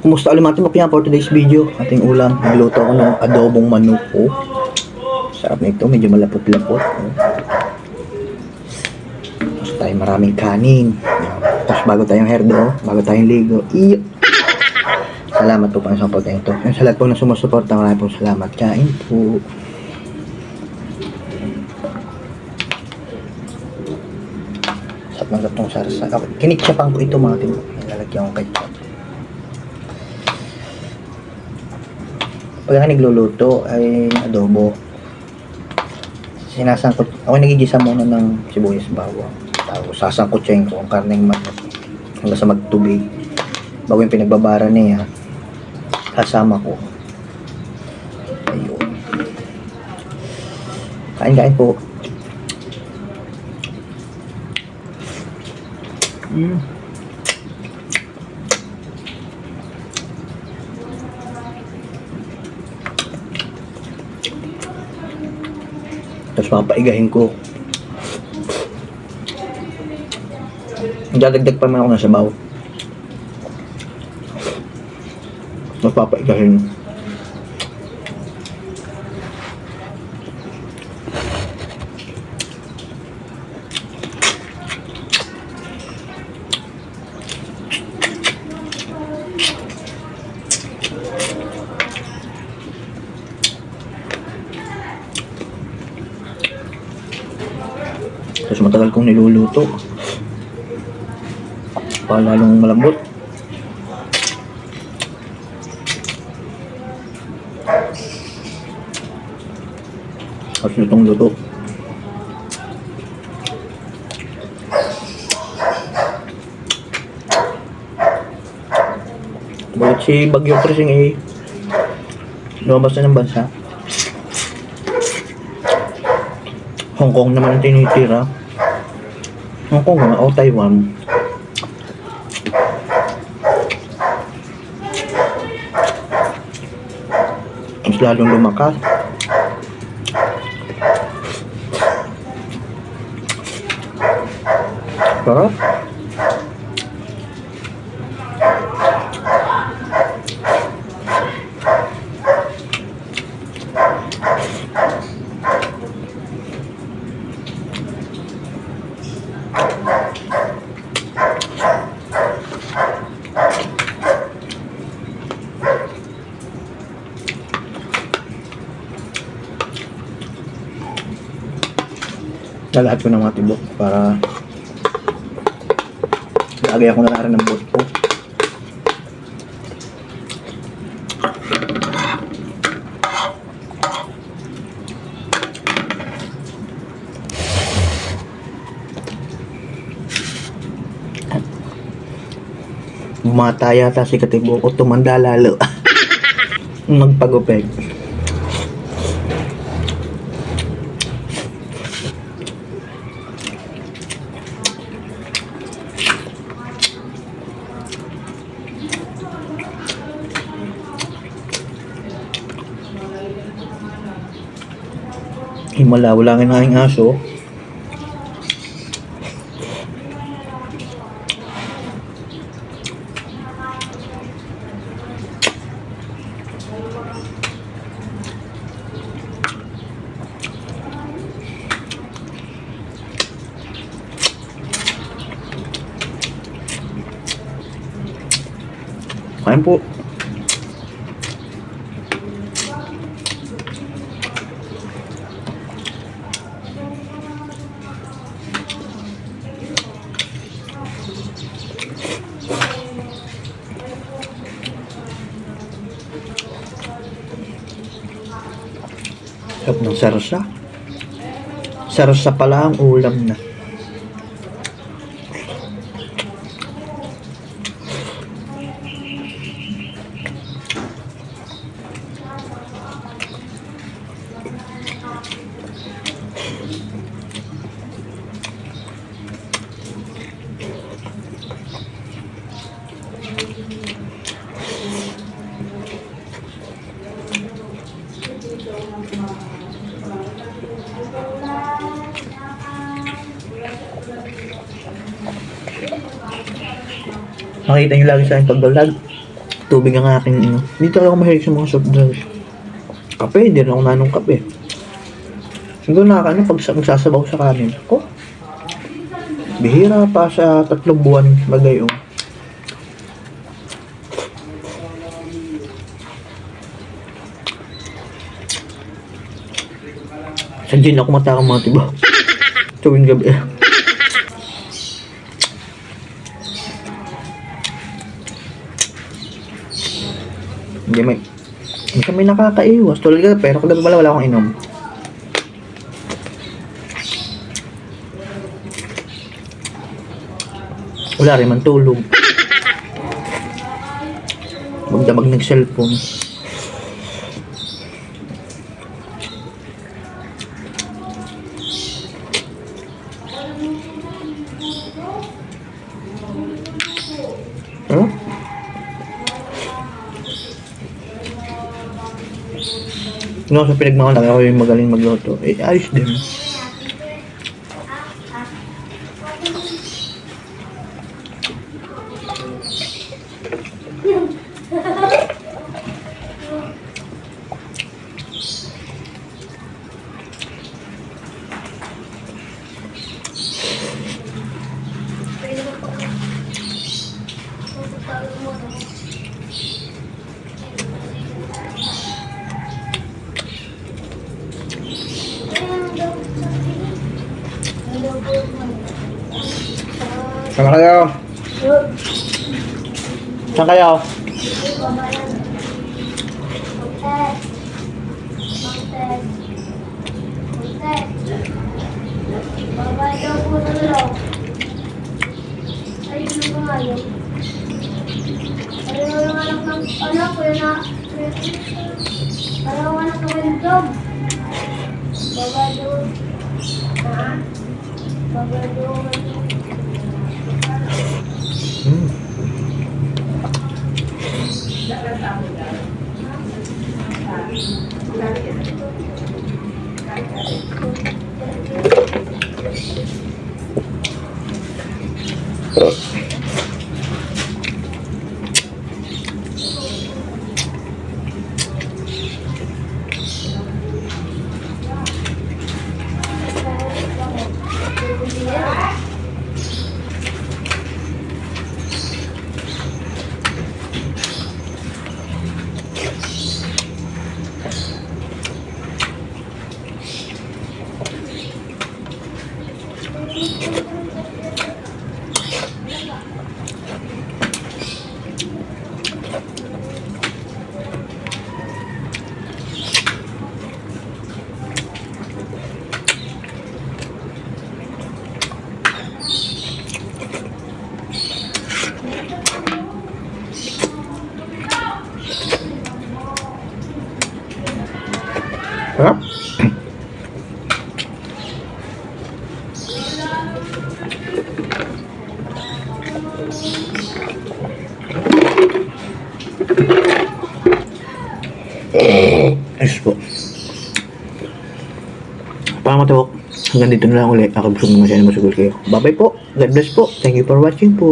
Kumusta ulit mga timapihan for today's video? Ating ulam, nagluto ako ng adobong manok. Sarap nito, medyo malapot-lapot. Tapos tayo maraming kanin. Tapos bago tayong herdo, bago tayong ligo. Iyo! Salamat po pang support na ito. Yung sa lahat po na sumusuporta, maraming pong salamat. Kain po. Sarap ng gatong sarsa. Kinikchapan ko ito mga timapihan. Lalagyan ko ketchup. Pag nagluluto ay adobo, sinasangkot, ako nagigisa muna ng sibuyas bawang, tapos sasangkotsahin ko ang karneng manok hanggang sa magtubig. Bago yung pinagbabara niya, kasama ko. Ayun. Kain-kain po. Tapos papaigahin ko. Dadagdag pa naman ako ng sabaw. Tapos papaigahin. Tapos matagal kong niluluto para lalong malambot. Tapos lutong luto. Bakit si Bagyo Krising lumabas na ng bansa? Hong Kong naman ang tinitira. Hong Kong o Taiwan. Mas lalong lumakas. Sarap. Lalahat ko ng mga tibok para lagay ako na rin ng buto ko. Bumata yata si Katibok o tumanda lalo. Magpagupeg. Himala, wala nga aking aso. Kain po. Sarap ng sarsa. Sarsa pala ang ulam na. Makita nyo lagi sa aking pag-vlog. Tubig ang aking Hindi talaga ako mahilig sa mga soft drinks. Kape, hindi rin ako nanong kape. Siguro pag magsasabaw sa kanin. Ako, bihira pa sa 3 buwan bagay oh. Sa gin ako matakang mga tiba. Tuwing gabi. Hindi may nakakaiwas. Tulad ka, pero kagabi pala wala akong inom. Wala rin man tulog. Magdamag ng cellphone. Huh? No, sa pinagmamalaki ako yung magaling magluto. Eh, ayos din. Saan kayo? Saan kayo? Babay daw po na lang. Ay, ano ba nga yun? Ayaw yung anak ng anak ko yun na. Ayaw ang anak ng windog. Babay daw. Ha? Babay daw. Sarap. Ayos po. Pamatok. Hanggang dito na lang ulit. Ako busog naman siya na masugol kayo. Bye bye po. God bless po. Thank you for watching po.